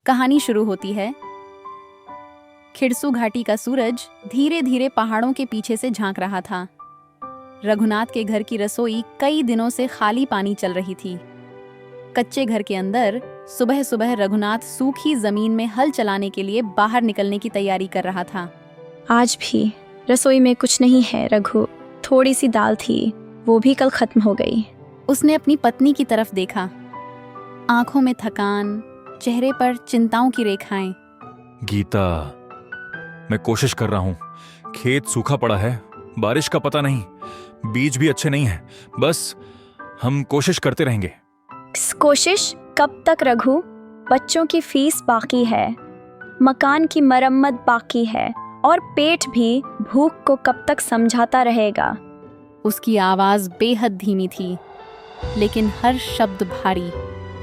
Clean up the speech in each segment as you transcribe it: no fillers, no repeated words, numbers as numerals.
कहानी शुरू होती है। खिड़सू घाटी का सूरज धीरे धीरे पहाड़ों के पीछे से झांक रहा था। रघुनाथ के घर की रसोई कई दिनों से खाली पानी चल रही थी। कच्चे घर के अंदर सुबह सुबह रघुनाथ सूखी जमीन में हल चलाने के लिए बाहर निकलने की तैयारी कर रहा था। आज भी रसोई में कुछ नहीं है रघु, थोड़ी सी दाल थी, वो भी कल खत्म हो गई। उसने अपनी पत्नी की तरफ देखा, आंखों में थकान, चेहरे पर चिंताओं की रेखाएं। गीता, मैं कोशिश कर रहा हूं। खेत सूखा पड़ा है, बारिश का पता नहीं, बीज भी अच्छे नहीं है। बस हम कोशिश करते रहेंगे। कोशिश कब तक रघु? बच्चों की फीस बाकी है, मकान की मरम्मत बाकी है, और पेट भी भूख को कब तक समझाता रहेगा। उसकी आवाज बेहद धीमी थी, लेकिन हर शब्द भारी।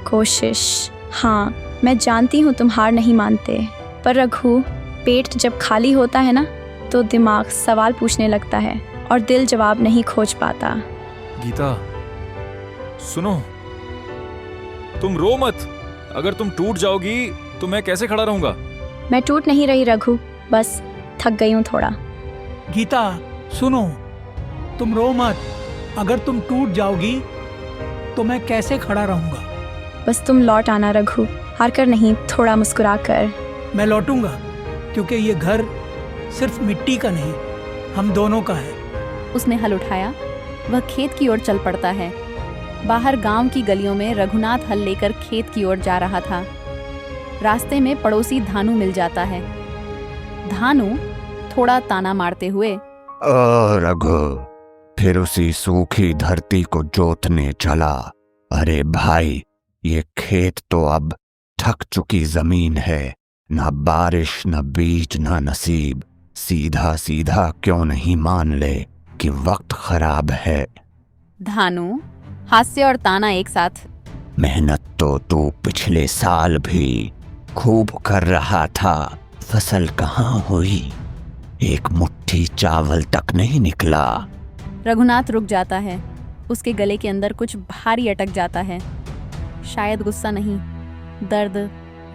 कोशिश, हाँ मैं जानती हूँ तुम हार नहीं मानते, पर रघु पेट जब खाली होता है ना, तो दिमाग सवाल पूछने लगता है और दिल जवाब नहीं खोज पाता। गीता सुनो, तुम रो मत। अगर तुम टूट जाओगी तो मैं कैसे खड़ा रहूंगा? मैं टूट नहीं रही रघु, बस थक गई हूँ थोड़ा। गीता सुनो, तुम रो मत। अगर तुम टूट जाओगी तो मैं कैसे खड़ा रहूंगा? बस तुम लौट आना रघु, हार कर नहीं, थोड़ा मुस्कुरा कर। मैं लौटूंगा, क्योंकि ये घर सिर्फ मिट्टी का नहीं, हम दोनों का है। उसने हल उठाया, वह खेत की ओर चल पड़ता है। बाहर गांव की गलियों में रघुनाथ हल लेकर खेत की ओर जा रहा था। रास्ते में पड़ोसी धानु मिल जाता है। धानु थोड़ा ताना मारते हुए, ओ रघु, फिर उसी सूखी धरती को जोतने चला। अरे भाई, ये खेत तो अब थक चुकी जमीन है, ना बारिश, ना बीज, ना नसीब। सीधा सीधा क्यों नहीं मान ले कि वक्त खराब है? धानु हास्य और ताना एक साथ। मेहनत तो तू पिछले साल भी खूब कर रहा था, फसल कहाँ हुई? एक मुट्ठी चावल तक नहीं निकला। रघुनाथ रुक जाता है। उसके गले के अंदर कुछ भारी अटक जाता है। शायद गुस्सा नहीं, दर्द।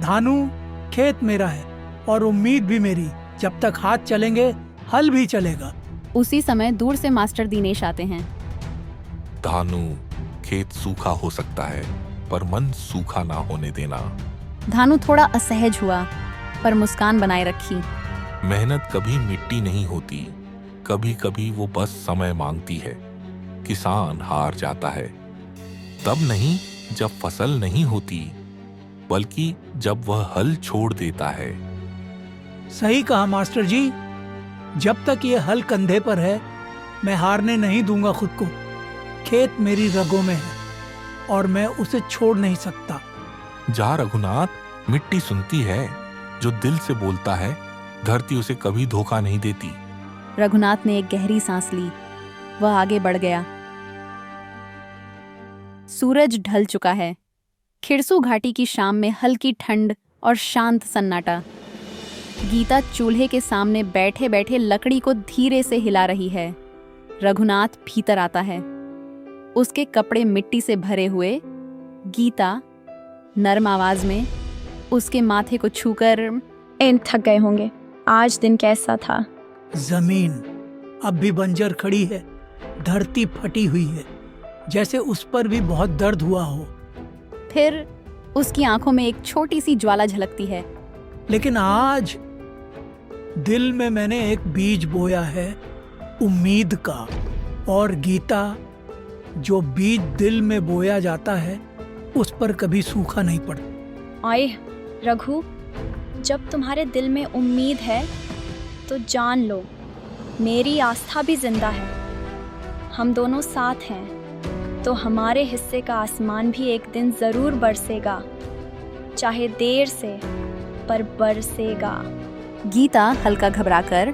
धानु, खेत मेरा है और उम्मीद भी मेरी। जब तक हाथ चलेंगे हल भी चलेगा। उसी समय दूर से मास्टर दिनेश आते हैं। धानु, खेत सूखा हो सकता है, पर मन सूखा ना होने देना। धानु थोड़ा असहज हुआ, पर मुस्कान बनाए रखी। मेहनत कभी मिट्टी नहीं होती, कभी कभी वो बस समय मांगती है। किसान हार जाता है तब नहीं जब फसल नहीं होती, बल्कि जब वह हल छोड़ देता है। सही कहा मास्टर जी। जब तक ये हल कंधे पर है, मैं हारने नहीं दूंगा खुद को। खेत मेरी रगों में है और मैं उसे छोड़ नहीं सकता। जा रघुनाथ, मिट्टी सुनती है, जो दिल से बोलता है। धरती उसे कभी धोखा नहीं देती। रघुनाथ ने एक गहरी सांस ली। वह आगे बढ़ गया। सूरज ढल चुका है। खिड़सू घाटी की शाम में हल्की ठंड और शांत सन्नाटा। गीता चूल्हे के सामने बैठे बैठे लकड़ी को धीरे से हिला रही है। रघुनाथ भीतर आता है। उसके कपड़े मिट्टी से भरे हुए। गीता नरम आवाज में उसके माथे को छूकर, इन थक गए होंगे, आज दिन कैसा था? जमीन अब भी बंजर खड़ी है, धरती फटी हुई है, जैसे उस पर भी बहुत दर्द हुआ हो। फिर उसकी आंखों में एक छोटी सी ज्वाला झलकती है। लेकिन आज दिल में मैंने एक बीज बोया है, उम्मीद का। और गीता, जो बीज दिल में बोया जाता है उस पर कभी सूखा नहीं पड़ता। आए रघु, जब तुम्हारे दिल में उम्मीद है तो जान लो मेरी आस्था भी जिंदा है। हम दोनों साथ हैं तो हमारे हिस्से का आसमान भी एक दिन जरूर बरसेगा, चाहे देर से, पर बरसेगा। गीता हल्का घबराकर,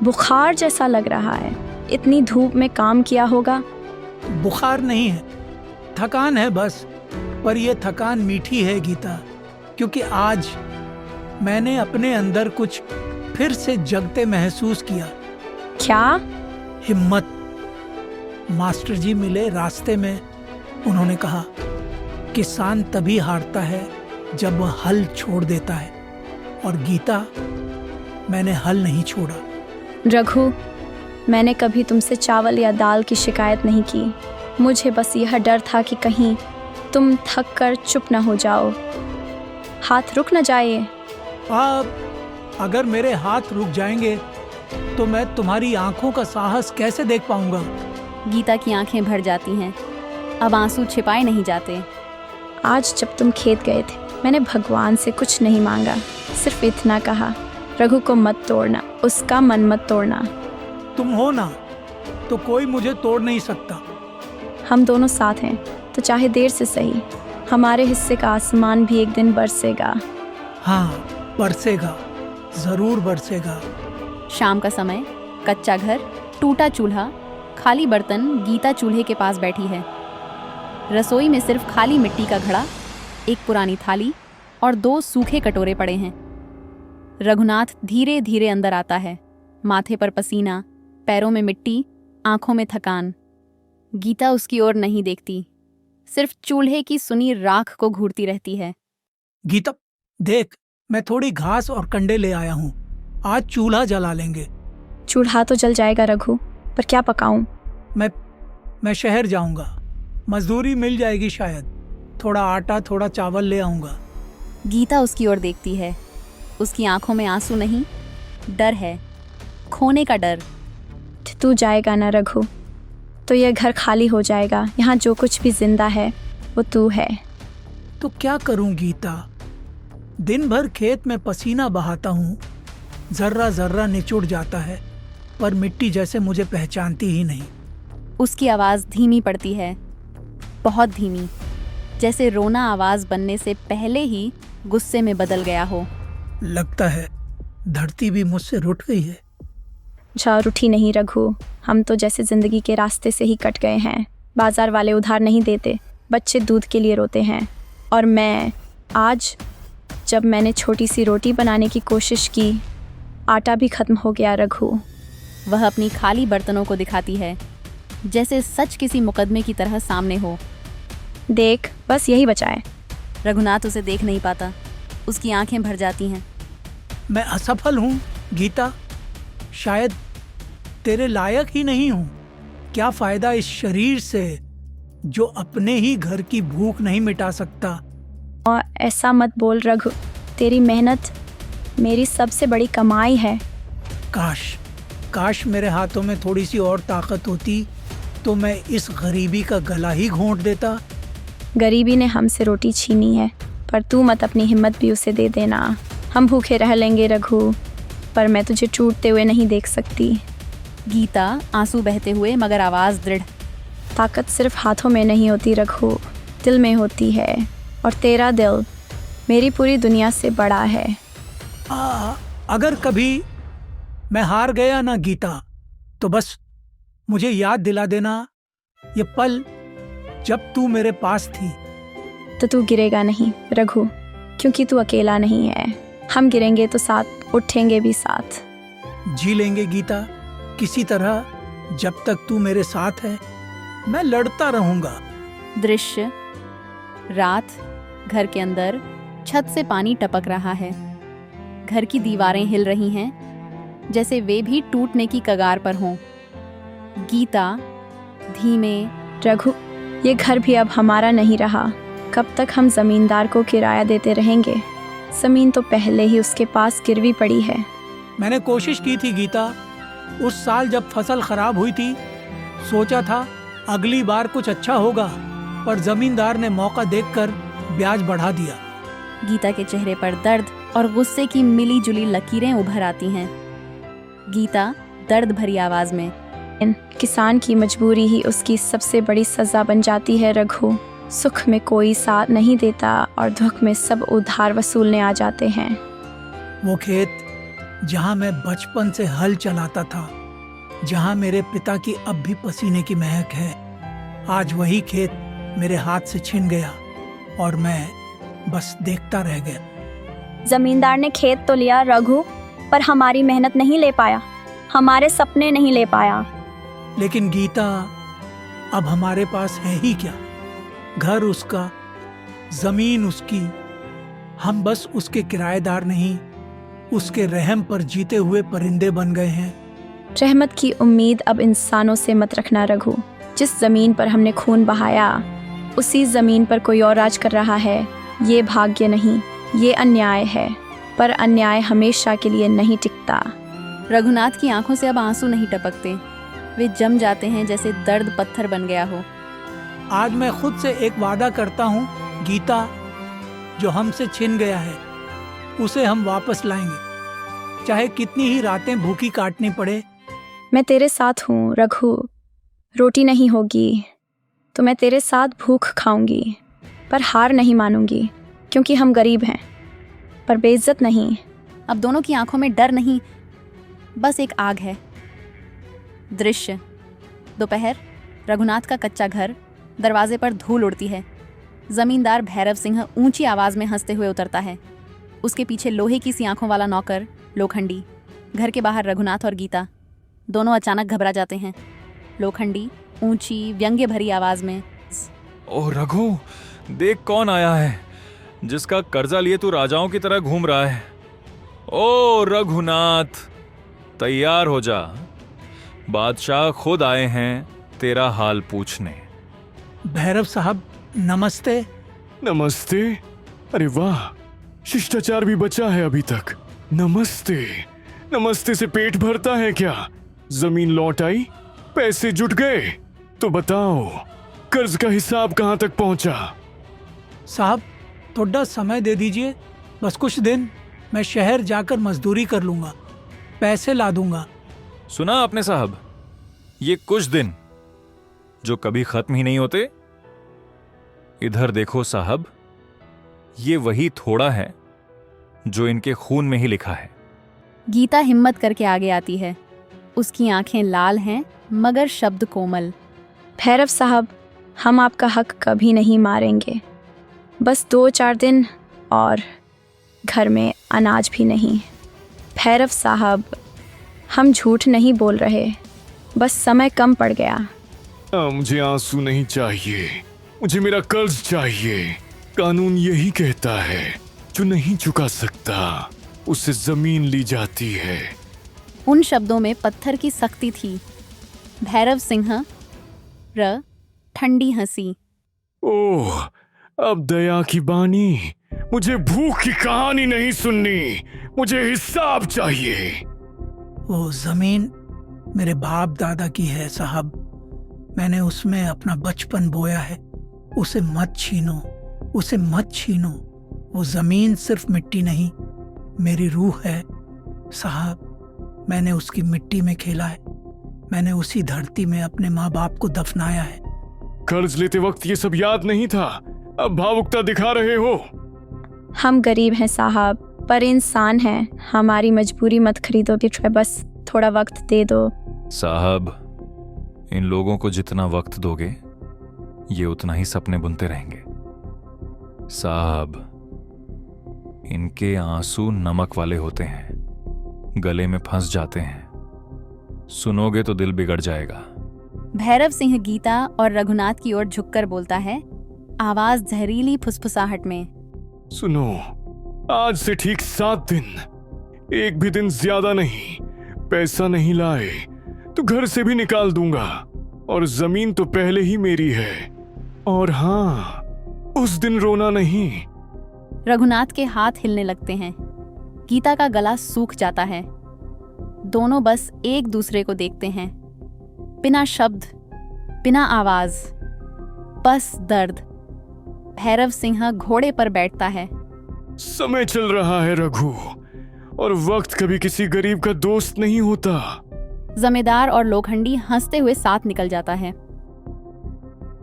बुखार जैसा लग रहा है, इतनी धूप में काम किया होगा। बुखार नहीं है, थकान है बस। पर यह थकान मीठी है गीता, क्योंकि आज मैंने अपने अंदर कुछ फिर से जगते महसूस किया। क्या? हिम्मत। मास्टर जी मिले रास्ते में। उन्होंने कहा, किसान तभी हारता है जब वह हल छोड़ देता है। और गीता, मैंने हल नहीं छोड़ा। रघु, मैंने कभी तुमसे चावल या दाल की शिकायत नहीं की। मुझे बस यह डर था कि कहीं तुम थक कर चुप न हो जाओ, हाथ रुक न जाए। अब अगर मेरे हाथ रुक जाएंगे तो मैं तुम्हारी आंखों का साहस कैसे देख पाऊंगा? गीता की आंखें भर जाती हैं। अब आंसू छिपाए नहीं जाते। आज जब तुम खेत गए थे, मैंने भगवान से कुछ नहीं मांगा, सिर्फ इतना कहा, रघु को मत तोड़ना, उसका मन मत तोड़ना। तुम हो ना, तो कोई मुझे तोड़ नहीं सकता। हम दोनों साथ हैं, तो चाहे देर से सही, हमारे हिस्से का आसमान भी एक दिन बरसेगा। हाँ, बरसेगा, जरूर बरसेगा। शाम का समय, कच्चा घर, टूटा चूल्हा, खाली बर्तन। गीता चूल्हे के पास बैठी है। रसोई में सिर्फ खाली मिट्टी का घड़ा, एक पुरानी थाली और 2 सूखे कटोरे पड़े हैं। रघुनाथ धीरे धीरे अंदर आता है। माथे पर पसीना, पैरों में मिट्टी, आंखों में थकान। गीता उसकी ओर नहीं देखती, सिर्फ चूल्हे की सुनी राख को घूरती रहती है। गीता, देख, मैं थोड़ी घास और कंडे ले आया हूँ। आज चूल्हा जला लेंगे। चूल्हा तो जल जाएगा रघु, पर क्या पकाऊं? मैं शहर जाऊंगा, मजदूरी मिल जाएगी शायद। थोड़ा आटा, थोड़ा चावल ले आऊंगा। गीता उसकी ओर देखती है। उसकी आंखों में आंसू नहीं, डर है, खोने का डर। तू जाएगा ना रघु, तो यह घर खाली हो जाएगा। यहाँ जो कुछ भी जिंदा है वो तू है। तो क्या करूं गीता? दिन भर खेत में पसीना बहाता हूँ, जर्रा जर्रा निचुड़ जाता है, पर मिट्टी जैसे मुझे पहचानती ही नहीं। उसकी आवाज़ धीमी पड़ती है, बहुत धीमी, जैसे रोना आवाज़ बनने से पहले ही गुस्से में बदल गया हो। लगता है धरती भी मुझसे रुठ गई है। जा रूठी नहीं रघु, हम तो जैसे जिंदगी के रास्ते से ही कट गए हैं। बाजार वाले उधार नहीं देते, बच्चे दूध के लिए रोते हैं। और मैं आज, जब मैंने छोटी सी रोटी बनाने की कोशिश की, आटा भी खत्म हो गया रघु। वह अपनी खाली बर्तनों को दिखाती है, जैसे सच किसी मुकदमे की तरह सामने हो। देख, बस यही बचा है। रघुनाथ उसे देख नहीं पाता, उसकी आंखें भर जाती हैं। मैं असफल हूँ गीता, शायद तेरे लायक ही नहीं हूँ। क्या फायदा इस शरीर से जो अपने ही घर की भूख नहीं मिटा सकता। और ऐसा मत बोल रघु, तेरी मेहनत मेरी सबसे बड़ी कमाई है। काश मेरे हाथों में थोड़ी सी और ताकत होती तो मैं इस गरीबी का गला ही घोंट देता। गरीबी ने हमसे रोटी छीनी है, पर तू मत अपनी हिम्मत भी उसे दे देना। हम भूखे रह लेंगे रघु, पर मैं तुझे टूटते हुए नहीं देख सकती। गीता, आंसू बहते हुए मगर आवाज़ दृढ़। ताकत सिर्फ हाथों में नहीं होती रघु, दिल में होती है। और तेरा दिल मेरी पूरी दुनिया से बड़ा है। अगर कभी मैं हार गया ना गीता, तो बस मुझे याद दिला देना ये पल जब तू मेरे पास थी। तो तू गिरेगा नहीं रघु, क्योंकि तू अकेला नहीं है। हम गिरेंगे तो साथ, उठेंगे भी साथ। जी लेंगे गीता, किसी तरह। जब तक तू मेरे साथ है मैं लड़ता रहूंगा। दृश्य, रात, घर के अंदर छत से पानी टपक रहा है। घर की दीवारें हिल रही हैं, जैसे वे भी टूटने की कगार पर हों। गीता धीमे, रघु, ये घर भी अब हमारा नहीं रहा। कब तक हम जमींदार को किराया देते रहेंगे? जमीन तो पहले ही उसके पास गिरवी पड़ी है। मैंने कोशिश की थी गीता, उस साल जब फसल खराब हुई थी, सोचा था अगली बार कुछ अच्छा होगा, पर जमींदार ने मौका देखकर ब्याज बढ़ा दिया। गीता के चेहरे पर दर्द और गुस्से की मिली जुली लकीरें उभर आती हैं। गीता दर्द भरी आवाज में, किसान की मजबूरी ही उसकी सबसे बड़ी सजा बन जाती है रघु। सुख में कोई साथ नहीं देता और दुख में सब उधार वसूलने आ जाते हैं। वो खेत जहाँ मैं बचपन से हल चलाता था, जहाँ मेरे पिता की अब भी पसीने की महक है, आज वही खेत मेरे हाथ से छिन गया और मैं बस देखता रह गया। जमींदार ने खेत तो लिया रघु, पर हमारी मेहनत नहीं ले पाया, हमारे सपने नहीं ले पाया। लेकिन गीता, अब हमारे पास है ही क्या? घर उसका, जमीन उसकी, हम बस उसके किराएदार नहीं, उसके रहम पर जीते हुए परिंदे बन गए हैं। रहमत की उम्मीद अब इंसानों से मत रखना रघु। जिस जमीन पर हमने खून बहाया, उसी जमीन पर कोई और राज कर रहा है। ये भाग्य नहीं, ये अन्याय है, पर अन्याय हमेशा के लिए नहीं टिकता। रघुनाथ की आंखों से अब आंसू नहीं टपकते, वे जम जाते हैं जैसे दर्द पत्थर बन गया हो। आज मैं खुद से एक वादा करता हूँ, गीता जो हमसे छिन गया है उसे हम वापस लाएंगे, चाहे कितनी ही रातें भूखी काटनी पड़े। मैं तेरे साथ हूँ रघु। रोटी नहीं होगी तो मैं तेरे साथ भूख खाऊंगी, पर हार नहीं मानूंगी, क्योंकि हम गरीब हैं, पर बेइज्जत नहीं। अब दोनों की आंखों में डर नहीं, बस एक आग है। दृश्य दोपहर, रघुनाथ का कच्चा घर, दरवाजे पर धूल उड़ती है। जमींदार भैरव सिंह ऊंची आवाज में हंसते हुए उतरता है। उसके पीछे लोहे की सी आंखों वाला नौकर लोखंडी। घर के बाहर रघुनाथ और गीता दोनों अचानक घबरा जाते हैं। लोखंडी ऊंची व्यंग्य भरी आवाज में, ओ रघु, देख कौन आया है, जिसका कर्जा लिए तू राजाओं की तरह घूम रहा है। ओ रघुनाथ, तैयार हो जा, बादशाह खुद आए हैं तेरा हाल पूछने। भैरव साहब नमस्ते। नमस्ते। अरे वाह, शिष्टाचार भी बचा है अभी तक। नमस्ते। नमस्ते से पेट भरता है क्या? जमीन लौट आई, पैसे जुट गए, तो बताओ कर्ज का हिसाब कहाँ तक पहुंचा? साहब थोड़ा समय दे दीजिए, बस कुछ दिन। मैं शहर जाकर मजदूरी कर लूंगा, पैसे ला दूंगा। सुना आपने साहब, ये कुछ दिन जो कभी खत्म ही नहीं होते। इधर देखो साहब, ये वही थोड़ा है जो इनके खून में ही लिखा है। गीता हिम्मत करके आगे आती है। उसकी आंखें लाल हैं मगर शब्द कोमल। भैरव साहब, हम आपका हक कभी नहीं मारेंगे, बस 2-4 दिन और घर में अनाज भी नहीं। भैरव साहब, हम झूठ नहीं बोल रहे, बस समय कम पड़ गया। मुझे आंसू नहीं चाहिए, मुझे मेरा कर्ज चाहिए। कानून यही कहता है, जो नहीं चुका सकता उससे जमीन ली जाती है। उन शब्दों में पत्थर की सख्ती थी। भैरव सिंह र ठंडी हंसी। ओह, अब दया की बानी, मुझे भूख की कहानी नहीं सुननी, मुझे हिसाब चाहिए। वो जमीन मेरे बाप दादा की है साहब, मैंने उसमें अपना बचपन बोया है। उसे मत छीनो, उसे मत छीनो। वो जमीन सिर्फ मिट्टी नहीं, मेरी रूह है साहब। मैंने उसकी मिट्टी में खेला है, मैंने उसी धरती में अपने माँ बाप को दफनाया है। कर्ज लेते वक्त ये सब याद नहीं था, अब भावुकता दिखा रहे हो। हम गरीब हैं साहब, पर इंसान हैं। हमारी मजबूरी मत खरीदोगे, बस थोड़ा वक्त दे दो। साहब, इन लोगों को जितना वक्त दोगे ये उतना ही सपने बुनते रहेंगे। साहब, इनके आंसू नमक वाले होते हैं, गले में फंस जाते हैं, सुनोगे तो दिल बिगड़ जाएगा। भैरव सिंह गीता और रघुनाथ की ओर झुककर बोलता है, आवाज जहरीली फुसफुसाहट में। सुनो, आज से ठीक 7 दिन, एक भी दिन ज्यादा नहीं, पैसा नहीं लाए तो घर से भी निकाल दूंगा, और जमीन तो पहले ही मेरी है। और हाँ, उस दिन रोना नहीं। रघुनाथ के हाथ हिलने लगते हैं। गीता का गला सूख जाता है। दोनों बस एक दूसरे को देखते हैं, बिना शब्द, बिना आवाज, बस दर्द। भैरव सिंह घोड़े पर बैठता है। समय चल रहा है रघु, और वक्त कभी किसी गरीब का दोस्त नहीं होता। जमींदार और लोखंडी हंसते हुए साथ निकल जाता है।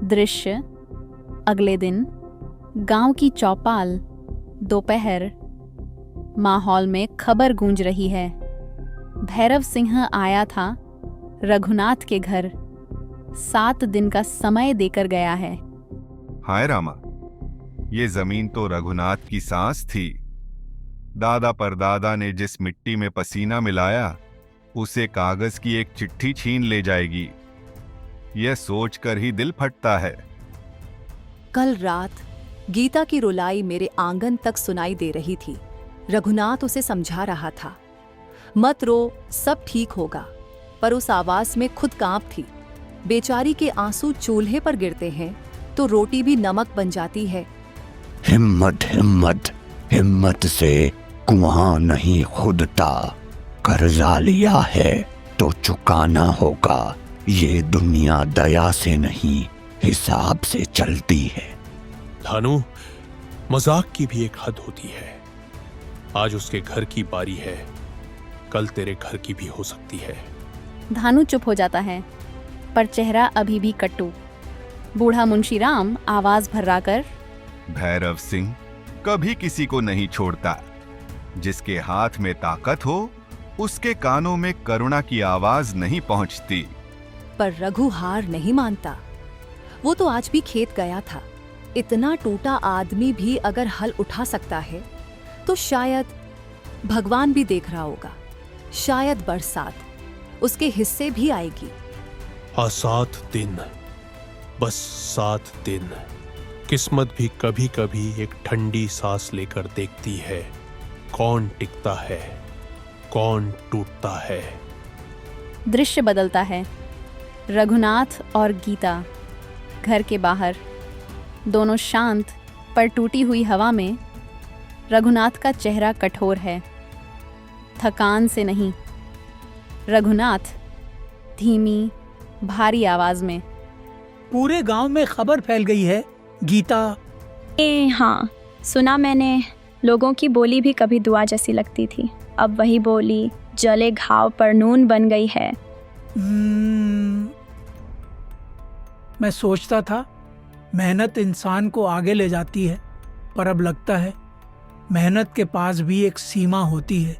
दृश्य अगले दिन, गांव की चौपाल, दोपहर। माहौल में खबर गूंज रही है। भैरव सिंह आया था रघुनाथ के घर, 7 दिन का समय देकर गया है। हाय रामा, ये जमीन तो रघुनाथ की सांस थी। दादा परदादा ने जिस मिट्टी में पसीना मिलाया, उसे कागज की एक चिट्ठी छीन ले जाएगी। यह सोचकर ही दिल फटता है। कल रात गीता की रुलाई मेरे आंगन तक सुनाई दे रही थी। रघुनाथ उसे समझा रहा था, मत रो, सब ठीक होगा, पर उस आवाज में खुद कांप थी। बेचारी के आंसू चूल्हे पर गिरते हैं तो रोटी भी नमक बन जाती है। हिम्मत हिम्मत हिम्मत से कुआं नहीं खुदता, कर्जा लिया है तो चुकाना होगा। ये दुनिया दया से नहीं हिसाब से चलती है। धानु, मजाक की भी एक हद होती है। आज उसके घर की बारी है, कल तेरे घर की भी हो सकती है। धानु चुप हो जाता है, पर चेहरा अभी भी कट्टू। बूढ़ा मुंशीराम आवाज भर्राकर, भैरव सिंह कभी किसी को नहीं छोड़ता। जिसके हाथ में ताकत हो उसके कानों में करुणा की आवाज नहीं पहुंचती। पर रघु हार नहीं मानता। वो तो आज भी खेत गया था। इतना टूटा आदमी भी अगर हल उठा सकता है तो शायद भगवान भी देख रहा होगा। शायद बरसात उसके हिस्से भी आएगी। 7 दिन, बस 7 दिन। किस्मत भी कभी कभी एक ठंडी सांस लेकर देखती है, कौन टिकता है, कौन टूटता है। दृश्य बदलता है। रघुनाथ और गीता घर के बाहर, दोनों शांत पर टूटी हुई हवा में। रघुनाथ का चेहरा कठोर है, थकान से नहीं। रघुनाथ धीमी भारी आवाज में, पूरे गांव में खबर फैल गई है गीता। हाँ, सुना मैंने। लोगों की बोली भी कभी दुआ जैसी लगती थी, अब वही बोली जले घाव पर नून बन गई है। मैं सोचता था मेहनत इंसान को आगे ले जाती है, पर अब लगता है मेहनत के पास भी एक सीमा होती है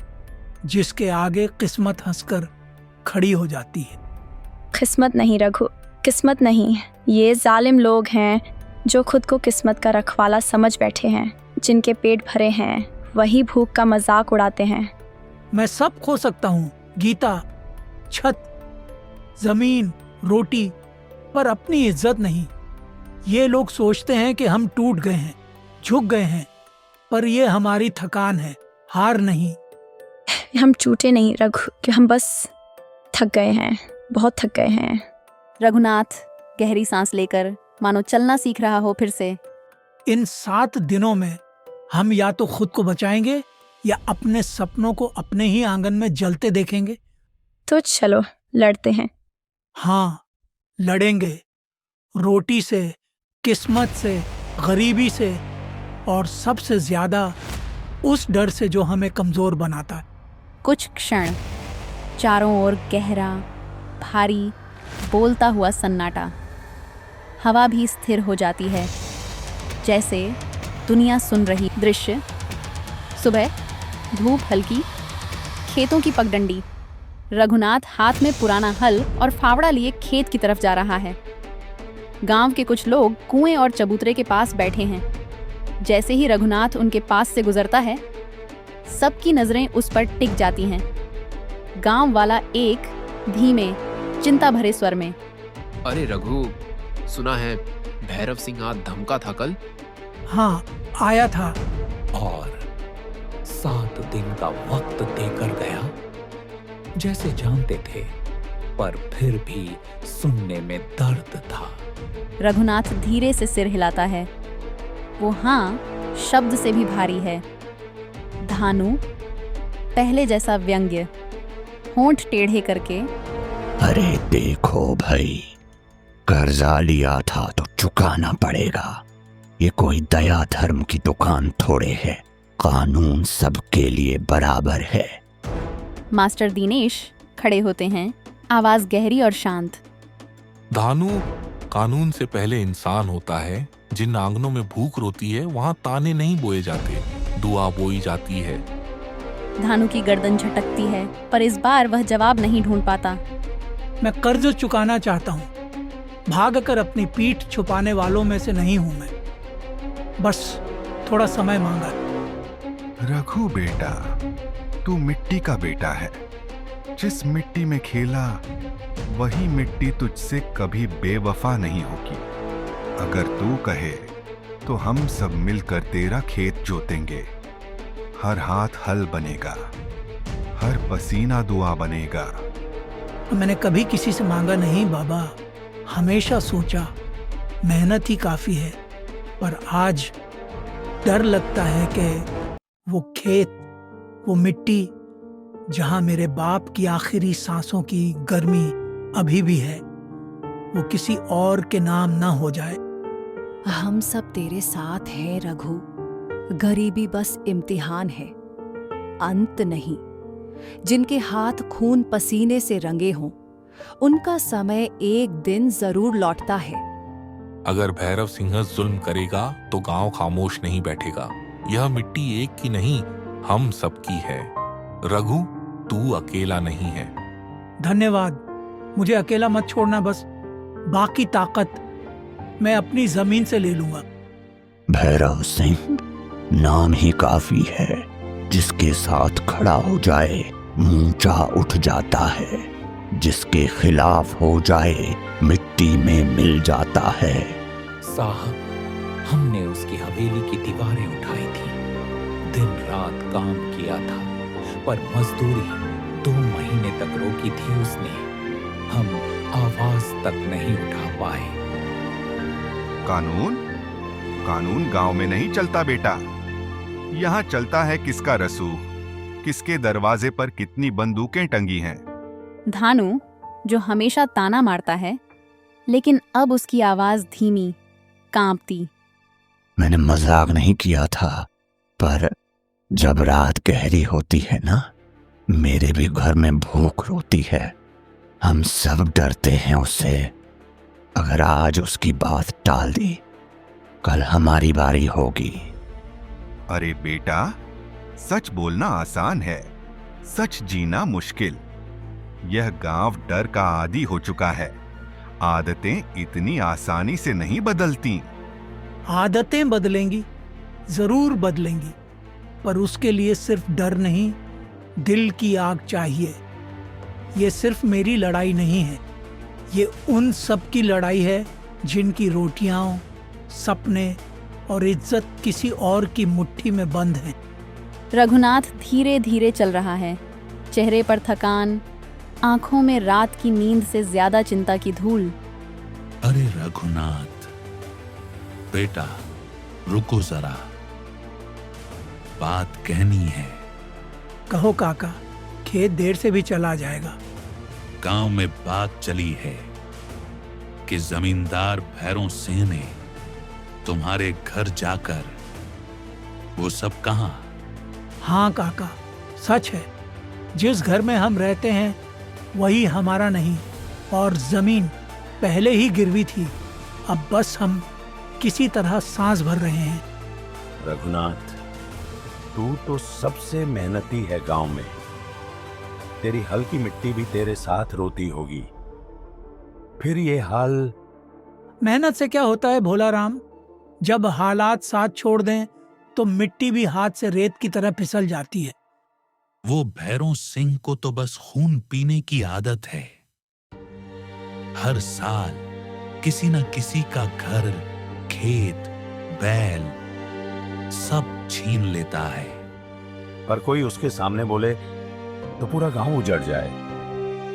जिसके आगे किस्मत हंसकर खड़ी हो जाती है। किस्मत नहीं रघु, किस्मत नहीं। ये जालिम लोग हैं जो खुद को किस्मत का रखवाला समझ बैठे हैं। जिनके पेट भरे हैं वही भूख का मजाक उड़ाते हैं। मैं सब खो सकता हूँ गीता, छत, जमीन, रोटी, पर अपनी इज्जत नहीं। ये लोग सोचते हैं कि हम टूट गए हैं, झुक गए हैं, पर ये हमारी थकान है, हार नहीं। हम टूटे नहीं रघु, कि हम बस थक गए हैं, बहुत थक गए हैं। रघुनाथ गहरी सांस लेकर मानो चलना सीख रहा हो फिर से। इन 7 दिनों में हम या तो खुद को बचाएंगे या अपने सपनों को अपने ही आंगन में जलते देखेंगे। तो चलो लड़ते हैं। हाँ, लड़ेंगे, रोटी से, किस्मत से, गरीबी से, और सबसे ज्यादा उस डर से जो हमें कमजोर बनाता है। कुछ क्षण चारों ओर गहरा, भारी, बोलता हुआ सन्नाटा। हवा भी स्थिर हो जाती है, जैसे दुनिया सुन रही। दृश्य सुबह, धूप हल्की, खेतों की पगडंडी। रघुनाथ हाथ में पुराना हल और फावड़ा लिए खेत की तरफ जा रहा है। गांव के कुछ लोग कुएं और चबूतरे के पास बैठे हैं। जैसे ही रघुनाथ उनके पास से गुजरता है, सबकी नजरें उस पर टिक जाती हैं। गांव वाला एक धीमे, चिंता भरे स्वर में, अरे रघु, सुना है भैरव सिंह आज धमका था कल? हाँ, आया था। और 7 दिन का वक्त देकर गया, जैसे जानते थे, पर फिर भी सुनने में दर्द था। रघुनाथ धीरे से सिर हिलाता है। वो हाँ शब्द से भी भारी है। धानु पहले जैसा व्यंग्य, होंठ टेढ़े करके, अरे देखो भाई, कर्जा लिया था तो चुकाना पड़ेगा। ये कोई दया धर्म की दुकान थोड़े है, कानून सबके लिए बराबर है। मास्टर दिनेश खड़े होते हैं, आवाज गहरी और शांत। धानु, कानून से पहले इंसान होता है। जिन आंगनों में भूख रोती है वहां ताने नहीं बोए जाते, दुआ बोई जाती है। धानु की गर्दन झटकती है, पर इस बार वह जवाब नहीं ढूंढ पाता। मैं कर्ज चुकाना चाहता हूँ, भागकर अपनी पीठ छुपाने वालों में से नहीं हूं मैं। बस थोड़ा समय मांगा। रघु बेटा, तू मिट्टी का बेटा है। जिस मिट्टी में खेला वही मिट्टी तुझसे कभी बेवफा नहीं होगी। अगर तू कहे तो हम सब मिलकर तेरा खेत जोतेंगे। हर हाथ हल बनेगा, हर पसीना दुआ बनेगा। मैंने कभी किसी से मांगा नहीं बाबा, हमेशा सोचा मेहनत ही काफी है। पर आज डर लगता है कि वो खेत, वो मिट्टी जहां मेरे बाप की आखिरी सांसों की गर्मी अभी भी है, वो किसी और के नाम ना हो जाए। हम सब तेरे साथ हैं रघु। गरीबी बस इम्तिहान है, अंत नहीं। जिनके हाथ खून पसीने से रंगे हों, उनका समय एक दिन जरूर लौटता है। अगर भैरव सिंह जुल्म करेगा तो गांव खामोश नहीं बैठेगा। यह मिट्टी एक की नहीं, हम सबकी है। रघु, तू अकेला नहीं है। धन्यवाद, मुझे अकेला मत छोड़ना। बस बाकी ताकत मैं अपनी जमीन से ले लूंगा। भैरव सिंह नाम ही काफी है। जिसके साथ खड़ा हो जाए ऊंचा उठ जाता है, जिसके खिलाफ हो जाए मिट्टी में मिल जाता है। साहब, हमने उसकी हवेली की दीवारें उठाई थी, दिन रात काम किया था, पर मजदूरी 2 महीने तक रोकी थी उसने। हम आवाज तक नहीं उठा पाए। कानून गांव में नहीं चलता बेटा। यहाँ चलता है किसका रसूख, किसके दरवाजे पर कितनी बंदूकें टंगी हैं। धानु, जो हमेशा ताना मारता है, लेकिन अब उसकी आवाज धीमी, कांपती। मैंने मजाक नहीं किया था, पर जब रात गहरी होती है ना, मेरे भी घर में भूख रोती है। हम सब डरते हैं उससे। अगर आज उसकी बात टाल दी, कल हमारी बारी होगी। अरे बेटा, सच बोलना आसान है, सच जीना मुश्किल। यह गांव डर का आदी हो चुका है। आदतें इतनी आसानी से नहीं बदलती। आदतें बदलेंगी, जरूर बदलेंगी, पर उसके लिए सिर्फ डर नहीं, दिल की आग चाहिए। ये सिर्फ मेरी लड़ाई नहीं है, ये उन सब की लड़ाई है जिनकी रोटियां, सपने और इज्जत किसी और की मुट्ठी में बंद हैं। रघुनाथ धीरे धीरे चल रहा है, चेहरे पर थकान, आंखों में रात की नींद से ज्यादा चिंता की धूल। अरे रघुनाथ बेटा, रुको जरा, बात कहनी है। कहो काका, खेत देर से भी चला जाएगा। गांव में बात चली है कि जमींदार भैरव सिंह ने तुम्हारे घर जाकर वो सब कहा। हाँ काका, सच है। जिस घर में हम रहते हैं वही हमारा नहीं, और जमीन पहले ही गिरवी थी। अब बस हम किसी तरह सांस भर रहे हैं। रघुनाथ, तू तो सबसे मेहनती है गांव में। तेरी हल्की मिट्टी भी तेरे साथ रोती होगी। फिर ये हाल। मेहनत से क्या होता है भोला राम? जब हालात साथ छोड़ दें तो मिट्टी भी हाथ से रेत की तरह फिसल जाती है। वो भैरव सिंह को तो बस खून पीने की आदत है। हर साल किसी न किसी का घर, खेत, बैल सब छीन लेता है। पर कोई उसके सामने बोले तो पूरा गांव उजड़ जाए।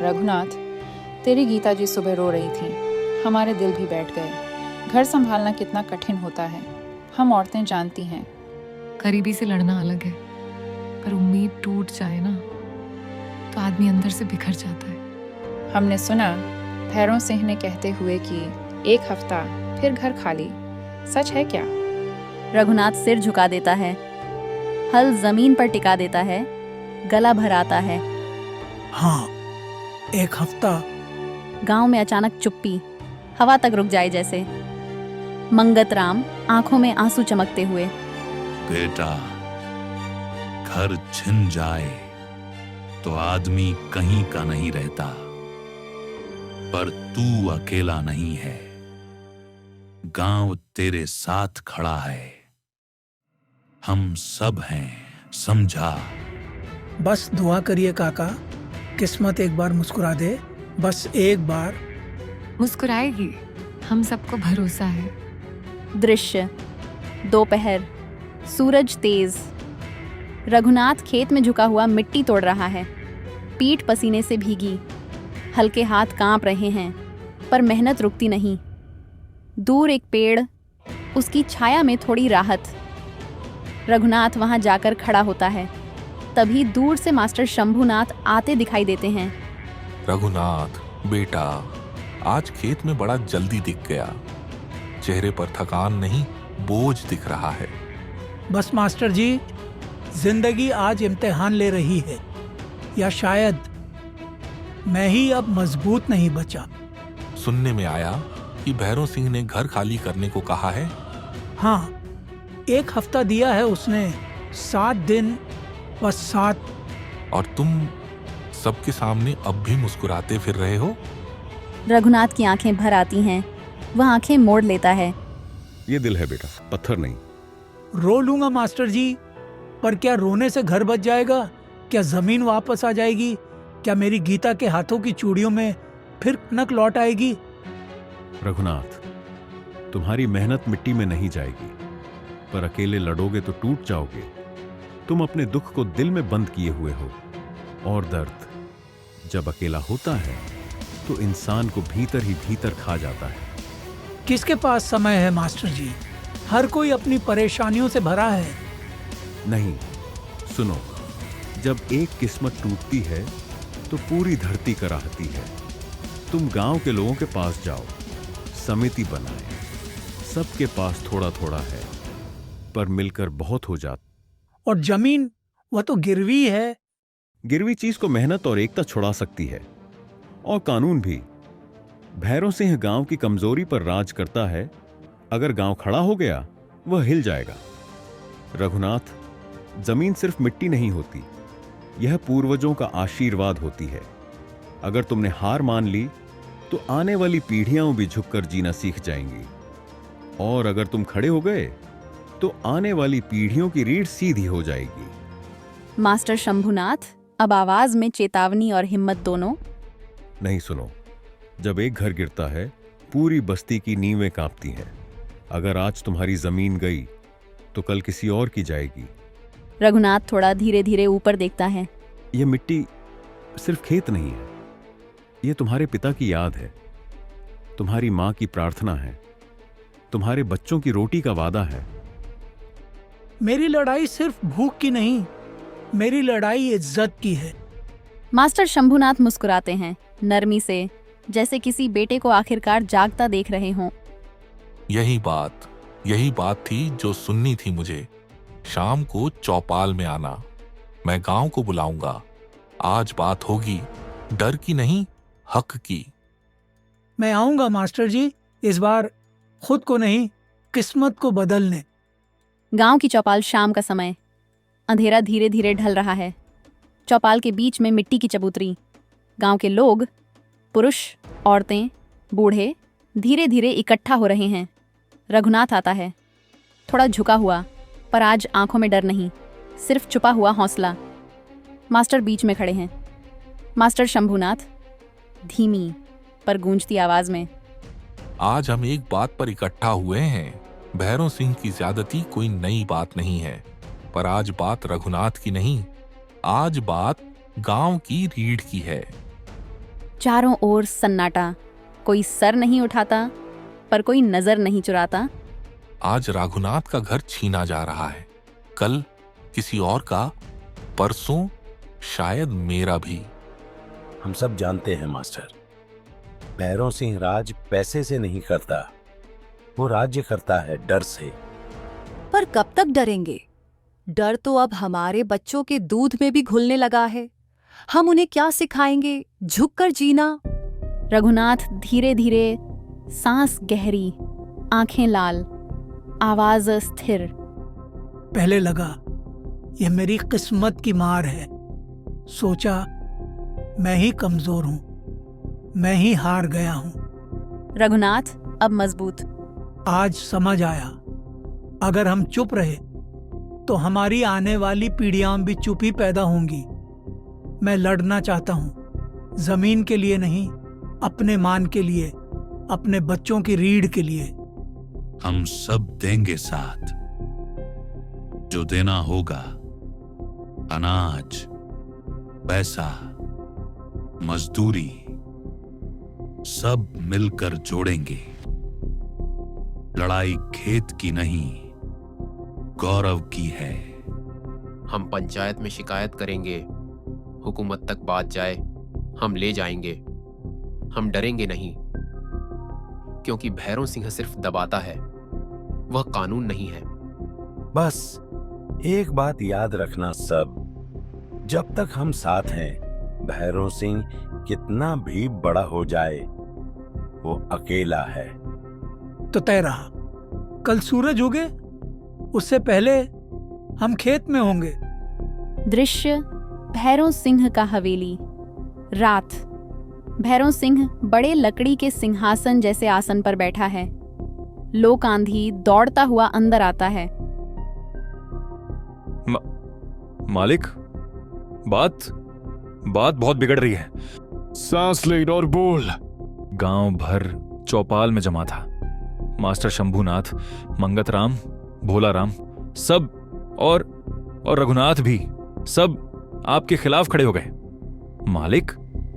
रघुनाथ, तेरी गीता जी सुबह रो रही थी, हमारे दिल भी बैठ गए। घर संभालना कितना कठिन होता है, हम औरतें जानती हैं। गरीबी से लड़ना अलग है, पर उम्मीद टूट जाए ना तो आदमी अंदर से बिखर जाता है। हमने सुना भैरव सिंह ने कहते हुए कि 1 हफ्ता फिर घर खाली। सच है क्या? रघुनाथ सिर झुका देता है, हल जमीन पर टिका देता है, गला भराता है। हाँ, 1 हफ्ता। गांव में अचानक चुप्पी, हवा तक रुक जाए जैसे। मंगत राम आंखों में आंसू चमकते हुए, बेटा, घर छिन जाए तो आदमी कहीं का नहीं रहता, पर तू अकेला नहीं है। गांव तेरे साथ खड़ा है। हम सब हैं, समझा? बस दुआ करिए काका, किस्मत एक बार मुस्कुरा दे, बस एक बार। मुस्कुराएगी, हम सबको भरोसा है। दृश्य, दोपहर, सूरज तेज। रघुनाथ खेत में झुका हुआ मिट्टी तोड़ रहा है। पीठ पसीने से भीगी, हल्के हाथ कांप रहे हैं, पर मेहनत रुकती नहीं। दूर एक पेड़, उसकी छाया में थोड़ी राहत। रघुनाथ वहां जाकर खड़ा होता है। तभी दूर से मास्टर शंभुनाथ आते दिखाई देते हैं। रघुनाथ बेटा, आज खेत में बड़ा जल्दी दिख गया। चेहरे पर थकान नहीं, बोझ दिख रहा है। बस मास्टर जी, जिंदगी आज इम्तिहान ले रही है, या शायद मैं ही अब मजबूत नहीं बचा। सुनने में आया कि भैरव सिंह ने घर खाली करने को कहा है। हाँ, 1 हफ्ता दिया है उसने, 7 दिन, बस 7। और तुम सबके सामने अब भी मुस्कुराते फिर रहे हो। रघुनाथ की आंखें भर आती हैं। वह आंखें मोड़ लेता है। ये दिल है बेटा, पत्थर नहीं। रो लूंगा मास्टर जी, पर क्या रोने से घर बच जाएगा? क्या जमीन वापस आ जाएगी? क्या मेरी गीता के हाथों की चूड़ियों में फिर कनक लौट आएगी? रघुनाथ, तुम्हारी मेहनत मिट्टी में नहीं जाएगी, पर अकेले लड़ोगे तो टूट जाओगे। तुम अपने दुख को दिल में बंद किए हुए हो, और दर्द जब अकेला होता है तो इंसान को भीतर ही भीतर खा जाता है। किसके पास समय है मास्टर जी? हर कोई अपनी परेशानियों से भरा है। नहीं, सुनो, जब एक किस्मत टूटती है तो पूरी धरती कराहती है। तुम गांव के लोगों के पास जाओ, समिति बनाए। सबके पास थोड़ा थोड़ा है, पर मिलकर बहुत हो जाता। और जमीन, वह तो गिरवी है। गिरवी चीज को मेहनत और एकता छुड़ा सकती है, और कानून भी। भैरव सिंह गांव की कमजोरी पर राज करता है। अगर गांव खड़ा हो गया, वह हिल जाएगा। रघुनाथ, जमीन सिर्फ मिट्टी नहीं होती, यह पूर्वजों का आशीर्वाद होती है। अगर तुमने हार मान ली तो आने वाली पीढ़ियां भी झुककर जीना सीख जाएंगी, और अगर तुम खड़े हो गए तो आने वाली पीढ़ियों की रीढ़ सीधी हो जाएगी। मास्टर शंभुनाथ अब आवाज में चेतावनी और हिम्मत दोनों। नहीं, सुनो, जब एक घर गिरता है पूरी बस्ती की नींवें कांपती हैं। अगर आज तुम्हारी जमीन गई तो कल किसी और की जाएगी। रघुनाथ थोड़ा धीरे धीरे ऊपर देखता है। यह मिट्टी सिर्फ खेत नहीं है, यह तुम्हारे पिता की याद है, तुम्हारी मां की प्रार्थना है, तुम्हारे बच्चों की रोटी का वादा है। मेरी लड़ाई सिर्फ भूख की नहीं, मेरी लड़ाई इज्जत की है। मास्टर शंभुनाथ मुस्कुराते हैं, नरमी से, जैसे किसी बेटे को आखिरकार जागता देख रहे हों। यही बात थी जो सुननी थी मुझे। शाम को चौपाल में आना, मैं गांव को बुलाऊंगा। आज बात होगी, डर की नहीं, हक की। मैं आऊंगा मास्टर जी, इस बार खुद को नहीं, किस्मत को बदलने। गांव की चौपाल, शाम का समय। अंधेरा धीरे धीरे ढल रहा है। चौपाल के बीच में मिट्टी की चबूतरी। गांव के लोग, पुरुष, औरतें, बूढ़े धीरे धीरे इकट्ठा हो रहे हैं। रघुनाथ आता है, थोड़ा झुका हुआ, पर आज आंखों में डर नहीं, सिर्फ छुपा हुआ हौसला। मास्टर बीच में खड़े हैं। मास्टर शंभुनाथ धीमी पर गूंजती आवाज में, आज हम एक बात पर इकट्ठा हुए हैं। भैरव सिंह की ज्यादती कोई नई बात नहीं है, पर आज बात रघुनाथ की नहीं, आज बात गांव की रीढ़ की है। चारों ओर सन्नाटा, कोई सर नहीं उठाता, पर कोई नजर नहीं चुराता। आज रघुनाथ का घर छीना जा रहा है, कल किसी और का, परसों शायद मेरा भी। हम सब जानते हैं मास्टर, भैरव सिंह राज पैसे से नहीं करता, वो राज्य करता है डर से। पर कब तक डरेंगे? डर तो अब हमारे बच्चों के दूध में भी घुलने लगा है। हम उन्हें क्या सिखाएंगे? झुककर जीना। रघुनाथ धीरे धीरे, सांस गहरी, आंखें लाल, आवाज स्थिर। पहले लगा यह मेरी किस्मत की मार है। सोचा मैं ही कमजोर हूं, मैं ही हार गया हूं। रघुनाथ अब मजबूत। आज समझ आया, अगर हम चुप रहे तो हमारी आने वाली पीढ़ियां भी चुप ही पैदा होंगी। मैं लड़ना चाहता हूं, जमीन के लिए नहीं, अपने मान के लिए, अपने बच्चों की रीढ़ के लिए। हम सब देंगे साथ, जो देना होगा, अनाज, पैसा, मजदूरी, सब मिलकर जोड़ेंगे। लड़ाई खेत की नहीं, गौरव की है। हम पंचायत में शिकायत करेंगे, हुकूमत तक बात जाए, हम ले जाएंगे। हम डरेंगे नहीं, क्योंकि भैरव सिंह सिर्फ दबाता है, वह कानून नहीं है। बस एक बात याद रखना सब, जब तक हम साथ हैं, भैरव सिंह कितना भी बड़ा हो जाए, वो अकेला है। तो तय रहा, कल सूरज उगे उससे पहले हम खेत में होंगे। दृश्य भैरव सिंह का हवेली। रात। भैरव सिंह बड़े लकड़ी के सिंहासन जैसे आसन पर बैठा है। लोक आंधी दौड़ता हुआ अंदर आता है। मालिक, बात बहुत बिगड़ रही है। सांस ले और बोल। गांव भर चौपाल में जमा था। मास्टर शंभूनाथ, मंगतराम, भोलाराम, सब और रघुनाथ भी, सब आपके खिलाफ खड़े हो गए। मालिक,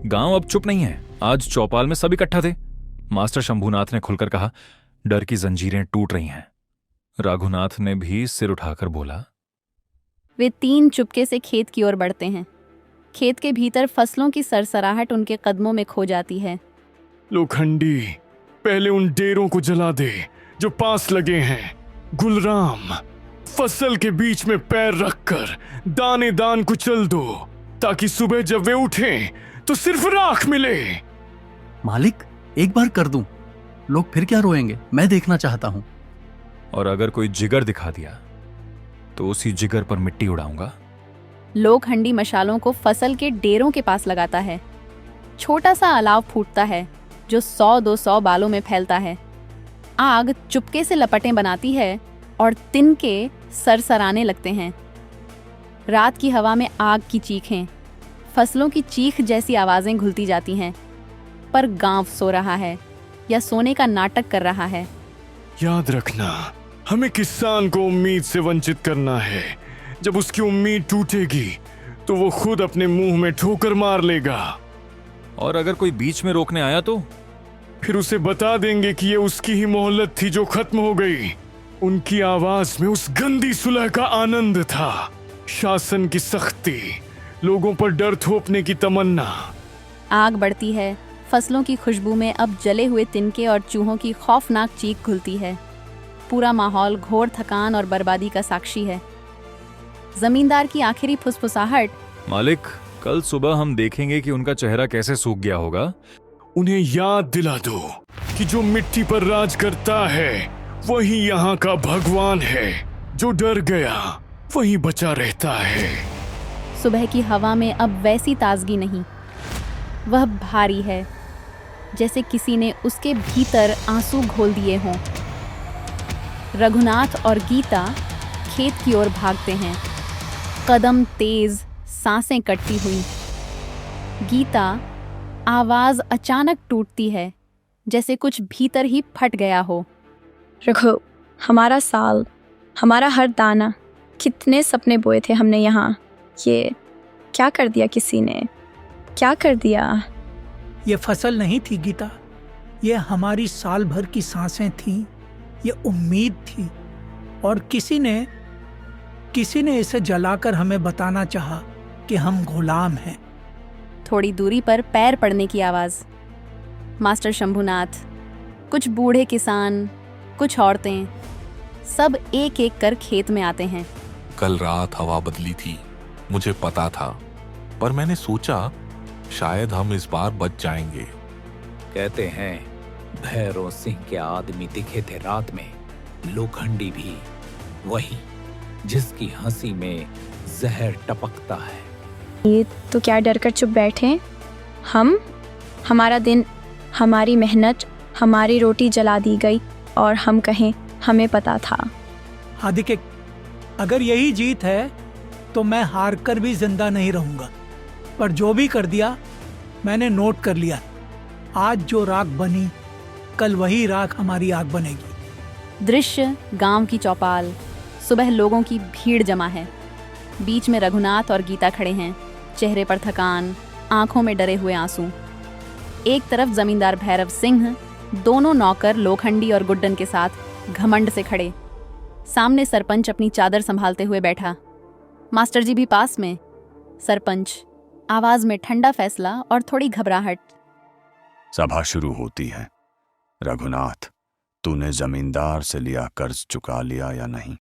गांव अब चुप नहीं है। आज चौपाल में सब इकट्ठा थे। मास्टर शंभूनाथ ने खुलकर कहा, डर की जंजीरें टूट रही हैं। रघुनाथ ने भी सिर उठाकर बोला। वे तीन चुपके से खेत की ओर बढ़ते हैं। खेत के भीतर फसलों की सरसराहट उनके कदमों में खो जाती है। लोखंडी, पहले उन डेरों को जला दे जो पास लगे हैं। गुलराम, फसल के बीच में पैर रखकर दाने दान कुचल दो, ताकि सुबह जब वे उठें तो सिर्फ राख मिले। मालिक, एक बार कर दूं, लोग फिर क्या रोएंगे, मैं देखना चाहता हूं। और अगर कोई जिगर दिखा दिया तो उसी जिगर पर मिट्टी उड़ाऊंगा। लोखंडी मशालों को फसल के डेरों के पास लगाता है। छोटा सा अलाव फूटता है जो 100-200 बालों में फैलता है। आग चुपके से लपटें बनाती है और तिनके सरसराने लगते हैं। रात की हवा में आग की चीखें, फसलों की चीख जैसी आवाजें घुलती जाती हैं। पर गांव सो रहा है या सोने का नाटक कर रहा है। याद रखना, हमें किसान को उम्मीद से वंचित करना है। जब उसकी उम्मीद टूटेगी तो वो खुद अपने मुंह में ठोकर मार लेगा। और अगर कोई बीच में रोकने आया तो फिर उसे बता देंगे कि ये उसकी ही मोहलत थी जो खत्म हो गई। उनकी आवाज में उस गंदी सुलह का आनंद था, शासन की सख्ती, लोगों पर डर थोपने की तमन्ना। आग बढ़ती है। फसलों की खुशबू में अब जले हुए तिनके और चूहों की खौफनाक चीख घुलती है। पूरा माहौल घोर थकान और बर्बादी का साक्षी है। जमींदार की आखिरी फुसफुसाहट, मालिक, कल सुबह हम देखेंगे कि उनका चेहरा कैसे सूख गया होगा। उन्हें याद दिला दो कि जो मिट्टी पर राज करता है वही यहाँ का भगवान है। जो डर गया वही बचा रहता है। सुबह की हवा में अब वैसी ताजगी नहीं, वह भारी है, जैसे किसी ने उसके भीतर आंसू घोल दिए हों। रघुनाथ और गीता खेत की ओर भागते हैं, कदम तेज, सांसें कटती हुई। गीता, आवाज अचानक टूटती है, जैसे कुछ भीतर ही फट गया हो। रघु, हमारा साल, हमारा हर दाना, कितने सपने बोए थे हमने यहाँ, ये क्या कर दिया किसी ने, क्या कर दिया। ये फसल नहीं थी गीता, ये हमारी साल भर की सांसें थीं, ये उम्मीद थी। और किसी ने इसे जलाकर हमें बताना चाहा कि हम गुलाम हैं। थोड़ी दूरी पर पैर पड़ने की आवाज। मास्टर शंभूनाथ, कुछ बूढ़े किसान, कुछ औरतें, सब एक एक कर खेत में आते हैं। कल रात हवा बदली थी, मुझे पता था, पर मैंने सोचा शायद हम इस बार बच जाएंगे। कहते हैं भैरव सिंह के आदमी दिखे थे रात में, लोखंडी भी, वही जिसकी हंसी में जहर टपकता है। ये तो क्या डर कर चुप बैठे हम? हमारा दिन, हमारी मेहनत, हमारी रोटी जला दी गई और हम कहें हमें पता था। हादिके, अगर यही जीत है तो मैं हार कर भी जिंदा नहीं रहूंगा। पर जो भी कर दिया मैंने नोट कर लिया। आज जो राख बनी, कल वही राख हमारी आग बनेगी। दृश्य गांव की चौपाल। सुबह लोगों की भीड़ जमा है। बीच में रघुनाथ और गीता खड़े हैं, चेहरे पर थकान, आंखों में डरे हुए आंसू। एक तरफ जमींदार भैरव सिंह, दोनों नौकर लोखंडी और गुड्डन के साथ घमंड से खड़े। सामने सरपंच अपनी चादर संभालते हुए बैठा, मास्टर जी भी पास में। सरपंच, आवाज में ठंडा फैसला और थोड़ी घबराहट। सभा शुरू होती है। रघुनाथ, तूने जमींदार से लिया कर्ज चुका लिया या नहीं?